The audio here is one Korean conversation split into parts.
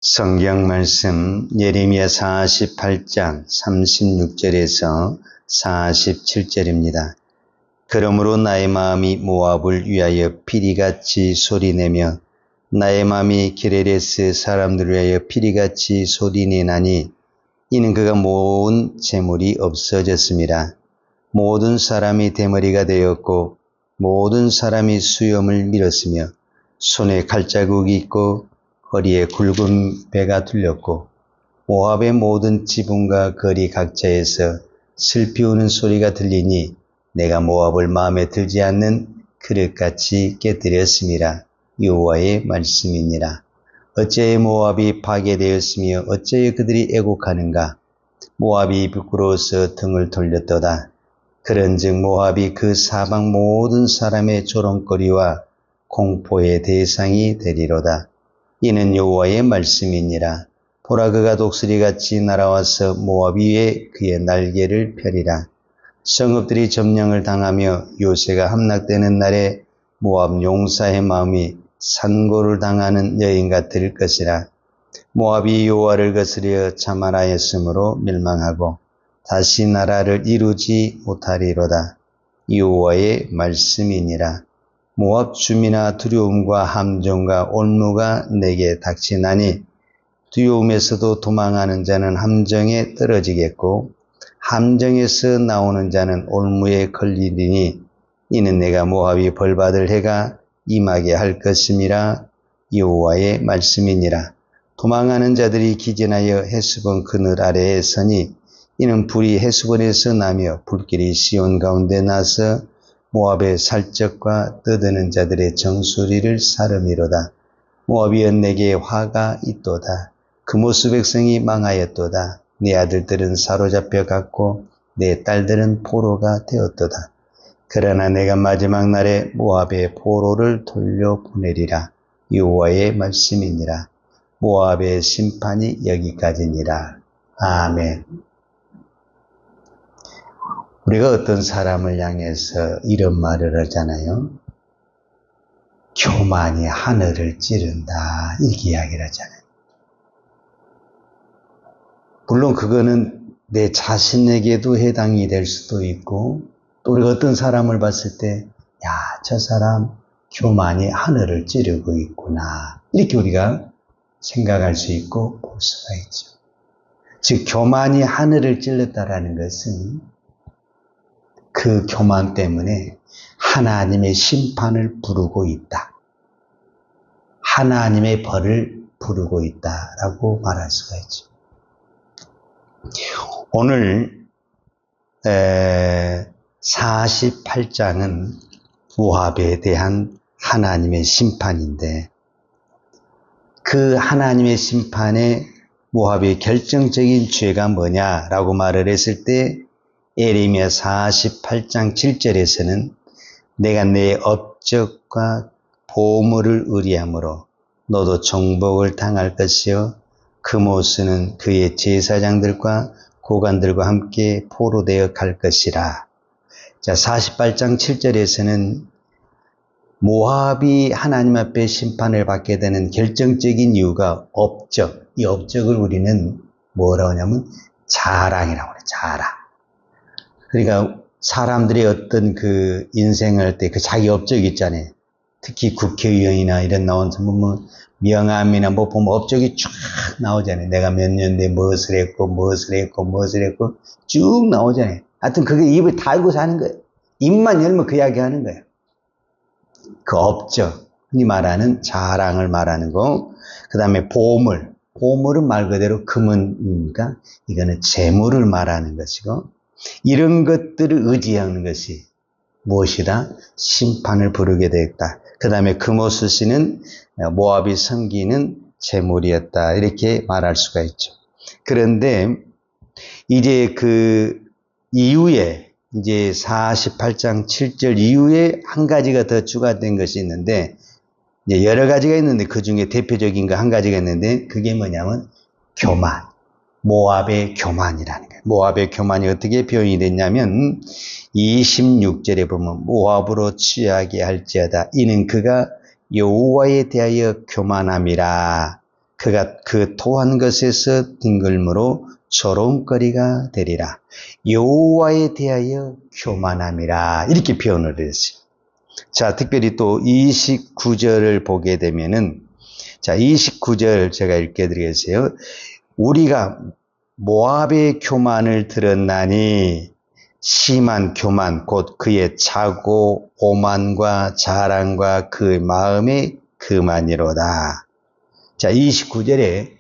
성경 말씀 예레미야 48장 36절에서 47절입니다. 그러므로 나의 마음이 모압을 위하여 피리같이 소리내며 나의 마음이 게레레스 사람들을 위하여 피리같이 소리내나니 이는 그가 모은 재물이 없어졌습니다. 모든 사람이 대머리가 되었고 모든 사람이 수염을 밀었으며 손에 칼자국이 있고 허리에 굵은 배가 둘렸고 모압의 모든 지붕과 거리 각처에서 슬피 우는 소리가 들리니 내가 모압을 마음에 들지 않는 그릇같이 깨뜨렸습니다. 여호와의 말씀이니라. 어찌하여 모압이 파괴되었으며 어찌하여 그들이 애곡하는가. 모압이 부끄러워서 등을 돌렸도다. 그런즉 모압이 그 사방 모든 사람의 조롱거리와 공포의 대상이 되리로다. 이는 여호와의 말씀이니라. 보라, 그가 독수리같이 날아와서 모압 위에 그의 날개를 펴리라. 성읍들이 점령을 당하며 요새가 함락되는 날에 모압 용사의 마음이 산고를 당하는 여인 같을 것이라. 모압이 여호와를 거스려 자만하였으므로 멸망하고 다시 나라를 이루지 못하리로다. 여호와의 말씀이니라. 모압 주민아, 두려움과 함정과 올무가 내게 닥치나니 두려움에서도 도망하는 자는 함정에 떨어지겠고 함정에서 나오는 자는 올무에 걸리리니 이는 내가 모압이 벌받을 해가 임하게 할 것임이라. 여호와의 말씀이니라. 도망하는 자들이 기진하여 헤스본 그늘 아래에 서니 이는 불이 헤스본에서 나며 불길이 시온 가운데 나서 모압의 살적과 떠드는 자들의 정수리를 사름이로다. 모압이여, 내게 화가 있도다. 그 모습 백성이 망하였도다. 내 아들들은 사로잡혀 갔고 내 딸들은 포로가 되었도다. 그러나 내가 마지막 날에 모압의 포로를 돌려보내리라. 여호와의 말씀이니라. 모압의 심판이 여기까지니라. 아멘. 우리가 어떤 사람을 향해서 이런 말을 하잖아요. 교만이 하늘을 찌른다, 이렇게 이야기를 하잖아요. 물론 그거는 내 자신에게도 해당이 될 수도 있고, 또 우리가 어떤 사람을 봤을 때, 야, 저 사람 교만이 하늘을 찌르고 있구나, 이렇게 우리가 생각할 수 있고 볼 수가 있죠. 즉, 교만이 하늘을 찔렀다라는 것은 그 교만 때문에 하나님의 심판을 부르고 있다. 하나님의 벌을 부르고 있다라고 말할 수가 있죠. 오늘 48장은 모압에 대한 하나님의 심판인데, 그 하나님의 심판에 모압의 결정적인 죄가 뭐냐라고 말을 했을 때 예레미야 48장 7절에서는 내가 내 업적과 보물을 의리함으로 너도 정복을 당할 것이요 그모스는 그의 제사장들과 고관들과 함께 포로되어 갈 것이라. 자, 48장 7절에서는 모압이 하나님 앞에 심판을 받게 되는 결정적인 이유가 업적. 이 업적을 우리는 뭐라고 하냐면 자랑이라고 그래요. 자랑. 그러니까 사람들이 어떤 그 인생을 할 때 그 자기 업적이 있잖아요. 특히 국회의원이나 이런 나온 뭐 명함이나 뭐 보면 업적이 쫙 나오잖아요. 내가 몇 년대 무엇을 했고 쭉 나오잖아요. 하여튼 그게 입을 달고 사는 거예요. 입만 열면 그 이야기 하는 거예요. 그 업적, 흔히 말하는 자랑을 말하는 거. 그 다음에 보물. 보물은 말 그대로 금은이니까 이거는 재물을 말하는 것이고, 이런 것들을 의지하는 것이 무엇이다? 심판을 부르게 되었다. 그 다음에 금오스시는 모압이 섬기는 재물이었다. 이렇게 말할 수가 있죠. 그런데 이제 그 이후에 이제 48장 7절 이후에 한 가지가 더 추가된 것이 있는데, 이제 여러 가지가 있는데 그 중에 대표적인 거 한 가지가 있는데, 그게 뭐냐면 교만. 모압의 교만이라는 거예요. 모압의 교만이 어떻게 표현이 됐냐면 26절에 보면 모압으로 취하게 할지어다. 이는 그가 여호와에 대하여 교만함이라. 그가 그 토한 것에서 뒹굴므로 조롱거리가 되리라. 여호와에 대하여 교만함이라. 이렇게 표현을 했어요. 자, 특별히 또 29절을 보게 되면은, 자, 29절 제가 읽게드리겠어요. 우리가 모압의 교만을 들었나니 심한 교만 곧 그의 차고 오만과 자랑과 그 마음의 그만이로다. 자, 29절에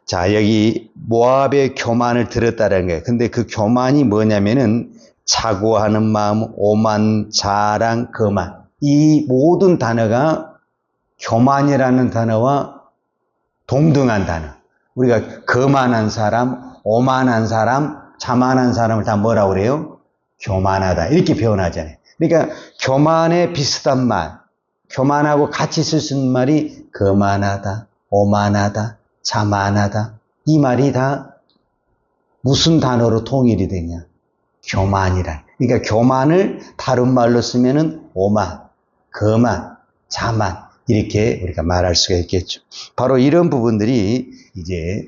자, 여기 모압의 교만을 들었다는 거예요. 근데 그 교만이 뭐냐면은 차고하는 마음, 오만, 자랑, 거만. 이 모든 단어가 교만이라는 단어와 동등한 단어. 우리가 거만한 사람, 오만한 사람, 자만한 사람을 다 뭐라고 그래요? 교만하다. 이렇게 표현하잖아요. 그러니까 교만에 비슷한 말, 교만하고 같이 쓸 수 있는 말이 거만하다, 오만하다, 자만하다. 이 말이 다 무슨 단어로 통일이 되냐? 교만이라. 그러니까 교만을 다른 말로 쓰면은 오만, 거만, 자만 이렇게 우리가 말할 수가 있겠죠. 바로 이런 부분들이 이제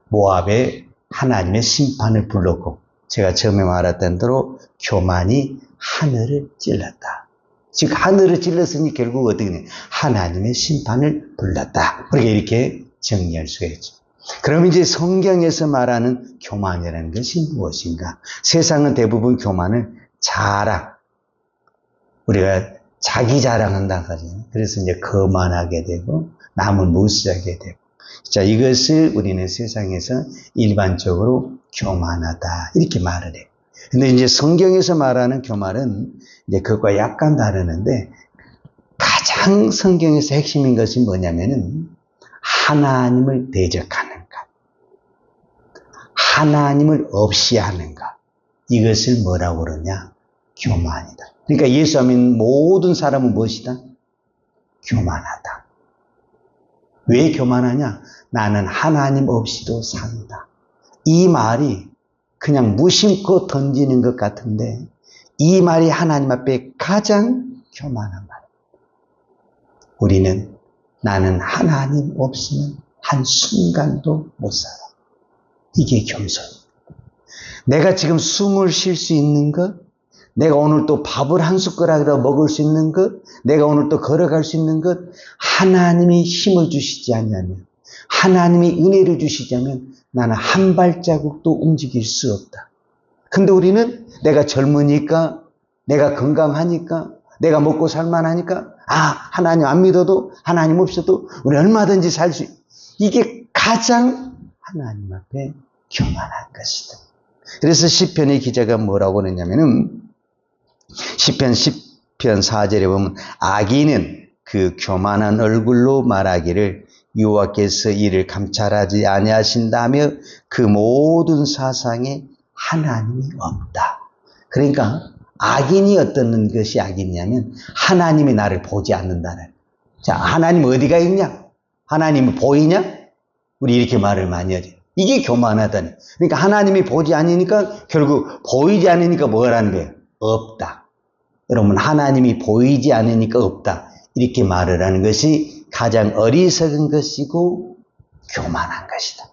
모압의 하나님의 심판을 불렀고, 제가 처음에 말했던 대로 교만이 하늘을 찔렀다. 즉 하늘을 찔렀으니 결국 어떻게 되냐? 하나님의 심판을 불렀다. 우리가 이렇게 정리할 수가 있죠. 그럼 이제 성경에서 말하는 교만이라는 것이 무엇인가? 세상은 대부분 교만을 자랑, 우리가 자기 자랑한다고 하잖아요. 그래서 이제 거만하게 되고 남을 무시하게 되고, 자, 이것을 우리는 세상에서 일반적으로 교만하다 이렇게 말을 해요. 근데 이제 성경에서 말하는 교만은 이제 그것과 약간 다르는데, 가장 성경에서 핵심인 것이 뭐냐면은 하나님을 대적하는 것, 하나님을 없이 하는 것, 이것을 뭐라고 그러냐? 교만이다. 그러니까 예수 안 믿는 모든 사람은 무엇이다? 교만하다. 왜 교만하냐? 나는 하나님 없이도 산다. 이 말이 그냥 무심코 던지는 것 같은데, 이 말이 하나님 앞에 가장 교만한 말. 우리는 나는 하나님 없이는 한순간도 못 살아. 이게 겸손입니다. 내가 지금 숨을 쉴 수 있는 것, 내가 오늘 또 밥을 한 숟가락이라도 먹을 수 있는 것, 내가 오늘 또 걸어갈 수 있는 것, 하나님이 힘을 주시지 않냐면, 하나님이 은혜를 주시자면 나는 한 발자국도 움직일 수 없다. 근데 우리는 내가 젊으니까, 내가 건강하니까, 내가 먹고 살만하니까, 하나님 안 믿어도, 하나님 없어도 우리 얼마든지 살 수, 이게 가장 하나님 앞에 교만한 것이다. 그래서 시편의 기자가 뭐라고 그러냐면은, 시편 10편 4절에 보면 악인은 그 교만한 얼굴로 말하기를 여호와께서 이를 감찰하지 아니하신다며 그 모든 사상에 하나님이 없다. 그러니까 악인이 어떤 것이 악이냐면 하나님이 나를 보지 않는다는. 자, 하나님 어디가 있냐? 하나님은 보이냐? 우리 이렇게 말을 많이 하죠. 이게 교만하다는. 그러니까 하나님이 보지 않으니까 결국 보이지 않으니까 뭐라는 거예요? 없다. 여러분, 하나님이 보이지 않으니까 없다. 이렇게 말을 하는 것이 가장 어리석은 것이고 교만한 것이다.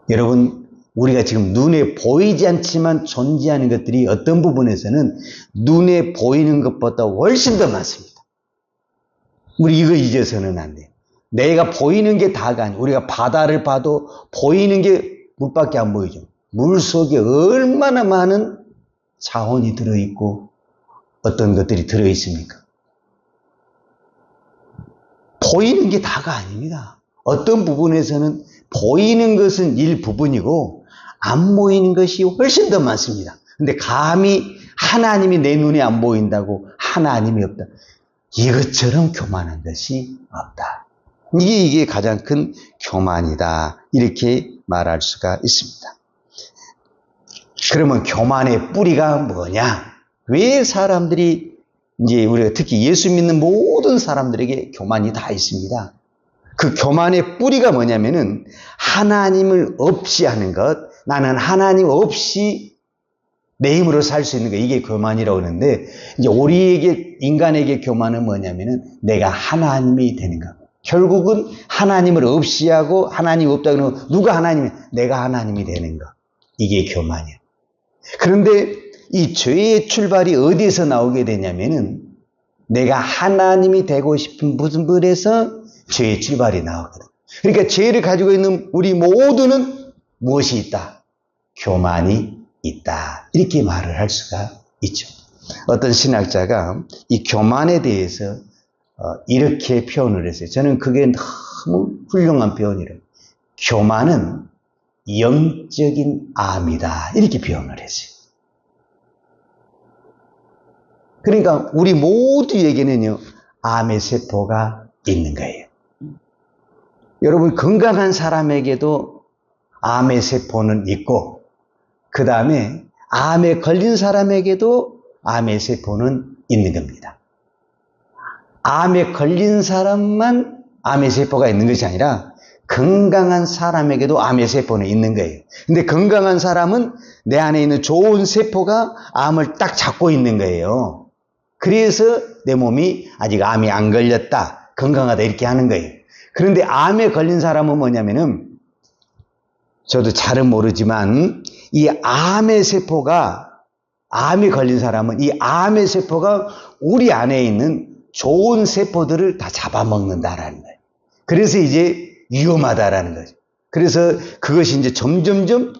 여러분, 우리가 지금 눈에 보이지 않지만 존재하는 것들이 어떤 부분에서는 눈에 보이는 것보다 훨씬 더 많습니다. 우리 이거 잊어서는 안 돼요. 내가 보이는 게 다가 아니고, 우리가 바다를 봐도 보이는 게 물밖에 안 보이죠. 물 속에 얼마나 많은 자원이 들어있고 어떤 것들이 들어있습니까? 보이는 게 다가 아닙니다. 어떤 부분에서는 보이는 것은 일부분이고 안 보이는 것이 훨씬 더 많습니다. 근데 감히 하나님이 내 눈에 안 보인다고 하나님이 없다. 이것처럼 교만한 것이 없다. 이게 가장 큰 교만이다. 이렇게 말할 수가 있습니다. 그러면 교만의 뿌리가 뭐냐? 왜 사람들이, 이제 우리가 특히 예수 믿는 모든 사람들에게 교만이 다 있습니다. 그 교만의 뿌리가 뭐냐면은 하나님을 없이 하는 것, 나는 하나님 없이 내 힘으로 살 수 있는 것, 이게 교만이라고 하는데, 이제 우리에게, 인간에게 교만은 뭐냐면은 내가 하나님이 되는 것. 결국은 하나님을 없이하고 하나님 없다 그러면 누가 하나님이 내가 하나님이 되는 거. 이게 교만이에요. 그런데 이 죄의 출발이 어디에서 나오게 되냐면은 내가 하나님이 되고 싶은 무슨 분에서 죄의 출발이 나오거든. 그러니까 죄를 가지고 있는 우리 모두는 무엇이 있다? 교만이 있다. 이렇게 말을 할 수가 있죠. 어떤 신학자가 이 교만에 대해서 이렇게 표현을 했어요. 저는 그게 너무 훌륭한 표현이래요. 교만은 영적인 암이다. 이렇게 표현을 했어요. 그러니까 우리 모두에게는요, 암의 세포가 있는 거예요. 여러분, 건강한 사람에게도 암의 세포는 있고, 그 다음에 암에 걸린 사람에게도 암의 세포는 있는 겁니다. 암에 걸린 사람만 암의 세포가 있는 것이 아니라 건강한 사람에게도 암의 세포는 있는 거예요. 근데 건강한 사람은 내 안에 있는 좋은 세포가 암을 딱 잡고 있는 거예요. 그래서 내 몸이 아직 암이 안 걸렸다, 건강하다 이렇게 하는 거예요. 그런데 암에 걸린 사람은 뭐냐면은 저도 잘은 모르지만 이 암의 세포가 암이 걸린 사람은 이 암의 세포가 우리 안에 있는 좋은 세포들을 다 잡아먹는다라는 거예요. 그래서 이제 위험하다라는 거죠. 그래서 그것이 이제 점점점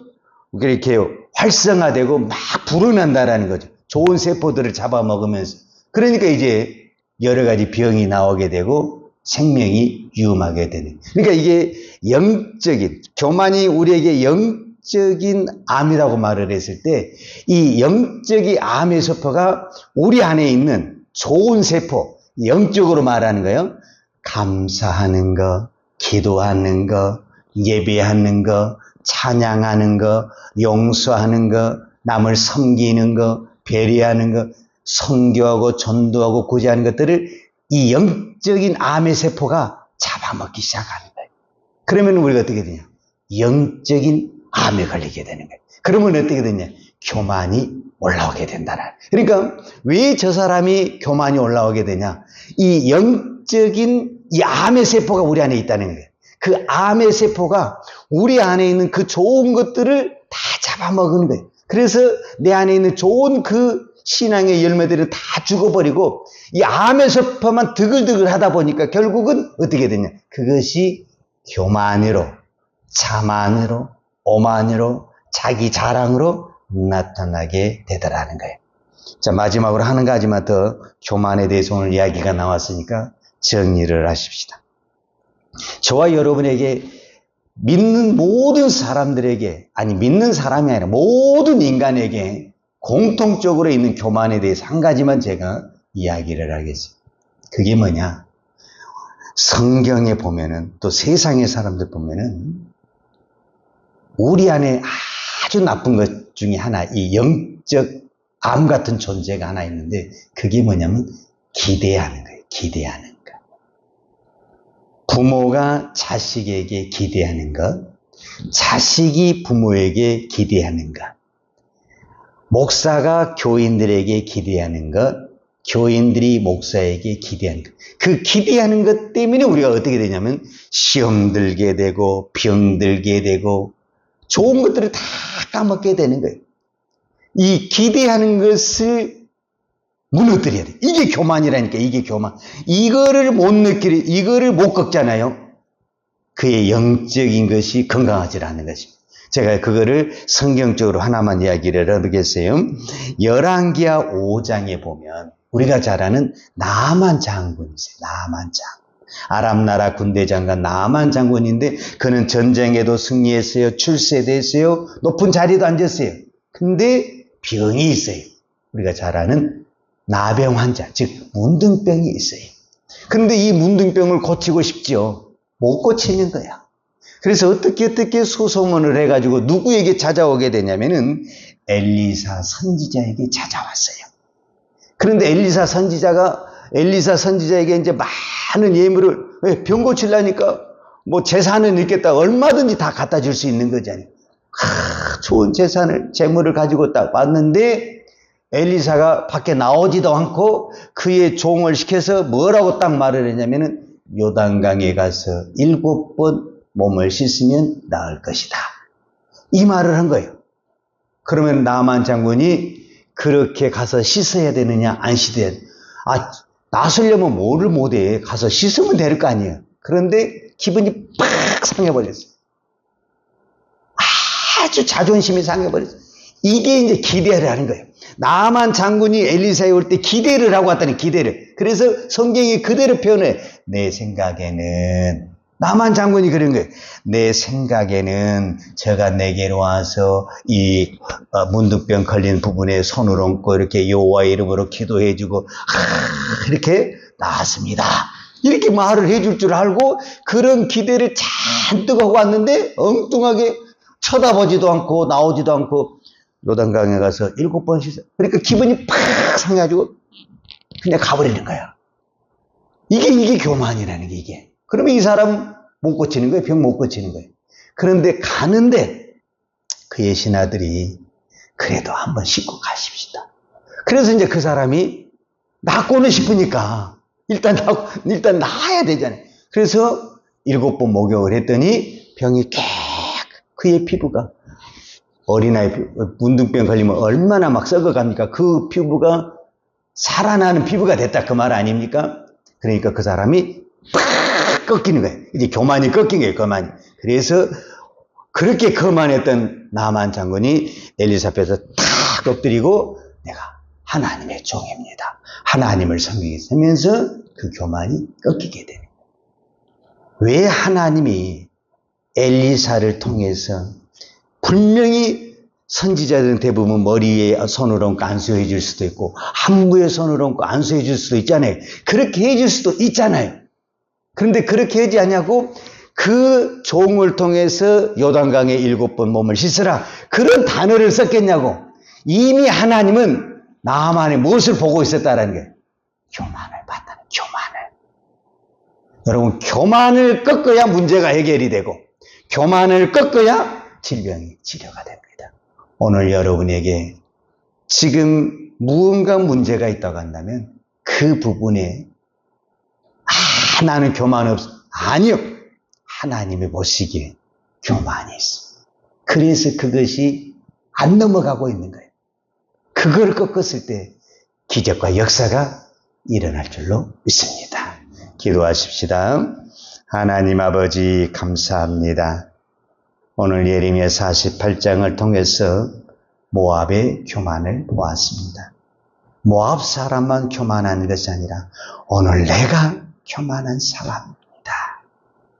이렇게 활성화되고 막 불어난다라는 거죠. 좋은 세포들을 잡아먹으면서. 그러니까 이제 여러 가지 병이 나오게 되고 생명이 위험하게 되는. 그러니까 이게 영적인, 교만이 우리에게 영적인 암이라고 말을 했을 때 이 영적인 암의 세포가 우리 안에 있는 좋은 세포, 영적으로 말하는 거예요. 감사하는 거, 기도하는 거, 예배하는 거, 찬양하는 거, 용서하는 거, 남을 섬기는 거, 배려하는 거, 선교하고 전도하고 구제하는 것들을 이 영적인 암의 세포가 잡아먹기 시작하는 거예요. 그러면 우리가 어떻게 되냐? 영적인 암에 걸리게 되는 거예요. 그러면 어떻게 되냐? 교만이 올라오게 된다. 그러니까 왜 저 사람이 교만이 올라오게 되냐? 이 영적인 이 암의 세포가 우리 안에 있다는 거예요. 그 암의 세포가 우리 안에 있는 그 좋은 것들을 다 잡아먹은 거예요. 그래서 내 안에 있는 좋은 그 신앙의 열매들을 다 죽어버리고 이 암의 세포만 드글드글 하다 보니까 결국은 어떻게 되냐? 그것이 교만으로, 자만으로, 오만으로, 자기 자랑으로 나타나게 되더라는 거예요. 자, 마지막으로 한 가지만 더 교만에 대해서 오늘 이야기가 나왔으니까 정리를 하십시다. 저와 여러분에게 믿는 모든 사람들에게, 아니 믿는 사람이 아니라 모든 인간에게 공통적으로 있는 교만에 대해서 한 가지만 제가 이야기를 하겠습니다. 그게 뭐냐? 성경에 보면은 또 세상의 사람들 보면은 우리 안에 아주 나쁜 것 중에 하나, 이 영적 암 같은 존재가 하나 있는데 그게 뭐냐면 기대하는 거예요. 기대하는 거. 부모가 자식에게 기대하는 것, 자식이 부모에게 기대하는 것, 목사가 교인들에게 기대하는 것, 교인들이 목사에게 기대하는 것. 그 기대하는 것 때문에 우리가 어떻게 되냐면 시험 들게 되고 병 들게 되고 좋은 것들을 다 까먹게 되는 거예요. 이 기대하는 것을 무너뜨려야 돼. 이게 교만이라니까, 이게 교만. 이거를 못 꺾잖아요. 그의 영적인 것이 건강하지 않는 것입니다. 제가 그거를 성경적으로 하나만 이야기를 해보겠어요. 열왕기하 5장에 보면 우리가 잘 아는 나만 장군이 있어요. 나만 장군. 아람 나라 군대 장관 나만 장군인데 그는 전쟁에도 승리했어요. 출세됐어요. 높은 자리도 앉았어요. 근데 병이 있어요. 우리가 잘 아는 나병 환자, 즉 문둥병이 있어요. 그런데 이 문둥병을 고치고 싶지요. 못 고치는 거야. 그래서 어떻게 소송을 해가지고 누구에게 찾아오게 되냐면은 엘리사 선지자에게 찾아왔어요. 그런데 엘리사 선지자에게 이제 많은 예물을, 병 고치려니까 뭐 재산을 잃겠다, 얼마든지 다 갖다 줄 수 있는 거잖아요. 좋은 재물을 가지고 딱 왔는데 엘리사가 밖에 나오지도 않고 그의 종을 시켜서 뭐라고 딱 말을 했냐면은 요단강에 가서 7번 몸을 씻으면 나을 것이다. 이 말을 한 거예요. 그러면 나만 장군이 그렇게 가서 씻어야 되느냐, 안 씻어야 되느냐. 나서려면 뭐를 못해. 가서 씻으면 될 거 아니에요. 그런데 기분이 팍 상해버렸어요. 아주 자존심이 상해버렸어요. 이게 이제 기대를 하는 거예요. 나만 장군이 엘리사에 올 때 기대를 하고 왔다니, 기대를. 그래서 성경이 그대로 표현해. 내 생각에는, 나만 장군이 그런 거예요. 내 생각에는 저가 내게로 와서 이 문둥병 걸린 부분에 손을 얹고 이렇게 여호와의 이름으로 기도해주고 이렇게 나왔습니다. 이렇게 말을 해줄 줄 알고 그런 기대를 잔뜩 하고 왔는데 엉뚱하게 쳐다보지도 않고 나오지도 않고 요단강에 가서 7번 씻어. 그러니까 기분이 팍 상해가지고 그냥 가버리는 거야. 이게 교만이라는 게 이게. 그러면 이 사람 못 고치는 거예요. 병 못 고치는 거예요. 그런데 가는데 그의 신하들이 그래도 한번 씻고 가십시다. 그래서 이제 그 사람이 낫고는 싶으니까 일단 나아야 되잖아요. 그래서 7번 목욕을 했더니 병이 그의 피부가 어린아이 문둥병 걸리면 얼마나 막 썩어갑니까? 그 피부가 살아나는 피부가 됐다 그 말 아닙니까? 그러니까 그 사람이 팍 꺾이는 거예요. 이제 교만이 꺾인 거예요. 교만이. 그래서 그렇게 거만했던 나만 장군이 엘리사 앞에서 탁 엎드리고 내가 하나님의 종입니다. 하나님을 섬기면서 그 교만이 꺾이게 됩니다. 왜 하나님이 엘리사를 통해서 분명히 선지자들은 대부분 머리에 손을 얹고 안수해 줄 수도 있고 한부에 손을 얹고 안수해 줄 수도 있잖아요. 그렇게 해줄 수도 있잖아요. 그런데 그렇게 하지 않냐고 그 종을 통해서 요단강에 7번 몸을 씻으라 그런 단어를 썼겠냐고. 이미 하나님은 나만의 무엇을 보고 있었다라는 거예요. 교만을 봤다는 교만을. 여러분 교만을 꺾어야 문제가 해결이 되고 교만을 꺾어야 질병이 치료가 됩니다. 오늘 여러분에게 지금 무언가 문제가 있다고 한다면 그 부분에 나는 교만 없어. 아니요. 하나님이 보시기에 교만이 있어. 그래서 그것이 안 넘어가고 있는 거예요. 그걸 꺾었을 때 기적과 역사가 일어날 줄로 믿습니다. 기도하십시다. 하나님 아버지 감사합니다. 오늘 예레미야 48장을 통해서 모압의 교만을 보았습니다. 모압 사람만 교만한 것이 아니라 오늘 내가 교만한 사람입니다.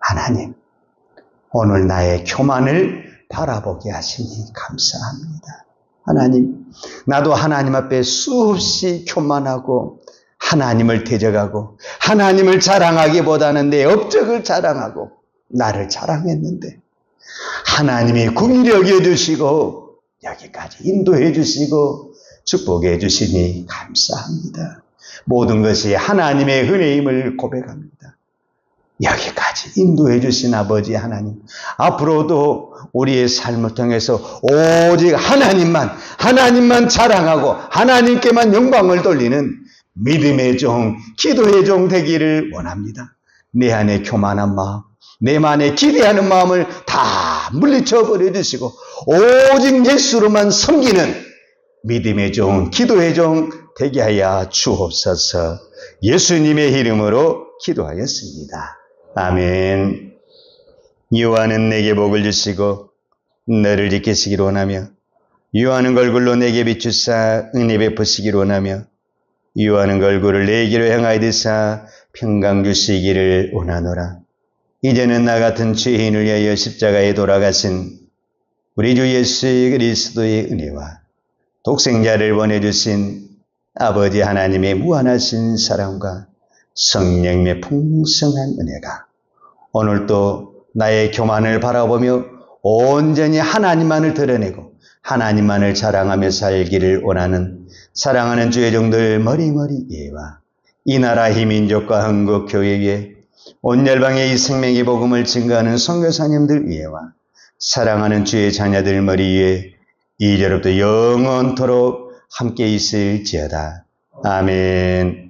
하나님, 오늘 나의 교만을 바라보게 하시니 감사합니다. 하나님, 나도 하나님 앞에 수없이 교만하고 하나님을 대적하고 하나님을 자랑하기보다는 내 업적을 자랑하고 나를 자랑했는데 하나님이 긍휼히 여겨주시고 여기까지 인도해 주시고 축복해 주시니 감사합니다. 모든 것이 하나님의 은혜임을 고백합니다. 여기까지 인도해 주신 아버지 하나님, 앞으로도 우리의 삶을 통해서 오직 하나님만 자랑하고 하나님께만 영광을 돌리는 믿음의 종, 기도의 종 되기를 원합니다. 내 안에 교만한 마음, 내 안에 기대하는 마음을 다 물리쳐 버려 주시고 오직 예수로만 섬기는 믿음의 종, 기도의 종 되게 하여 주옵소서. 예수님의 이름으로 기도하였습니다. 아멘. 여호와는 내게 복을 주시고 너를 지키시기를 원하며 여호와는 얼굴로 내게 비추사 은혜 베푸시기를 원하며 여호와는 얼굴을 내게로 향하여 드사 평강 주시기를 원하노라. 이제는 나 같은 죄인을 위하여 십자가에 돌아가신 우리 주 예수 그리스도의 은혜와 독생자를 보내주신 아버지 하나님의 무한하신 사랑과 성령의 풍성한 은혜가 오늘도 나의 교만을 바라보며 온전히 하나님만을 드러내고 하나님만을 자랑하며 살기를 원하는 사랑하는 주의 종들 머리머리 예와 이 나라 이 민족과 한국 교회에 온 열방의 이 생명의 복음을 증거하는 선교사님들 위에와 사랑하는 주의 자녀들 머리 위에 이제로부터 영원토록 함께 있을지어다. 아멘.